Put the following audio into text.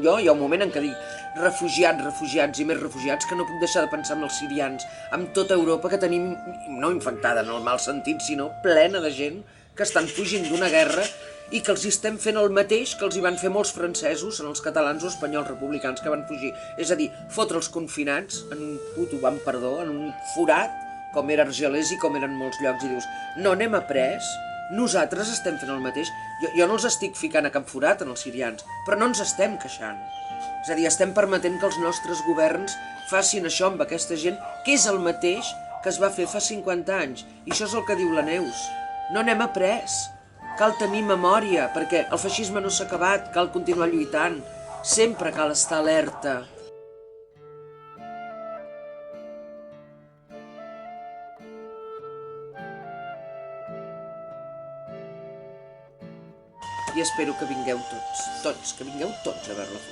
Jo hi ha un moment en què dic refugiats, refugiats i més refugiats, que no puc deixar de pensar en els sirians, amb tota Europa que tenim, no infectada en el mal sentit, sinó plena de gent que estan fugint d'una guerra i que els estem fent el mateix que els hi van fer molts francesos en els catalans o espanyols republicans que van fugir. És a dir, fotre els confinats en un puto, amb perdó, en un forat, com era Argelers i com eren molts llocs, i dius, no n'hem après? Nosaltres estem fent el mateix. Jo no els estic ficant a cap forat en els sirians, però no ens estem queixant. És a dir, estem permetent que els nostres governs facin això amb aquesta gent, que és el mateix que es va fer fa 50 anys. I això és el que diu la Neus. No n'hem après. Cal tenir memòria, perquè el feixisme no s'ha acabat, cal continuar lluitant. Sempre cal estar alerta. I espero que vingueu tots, que vingueu tots a veure la funció.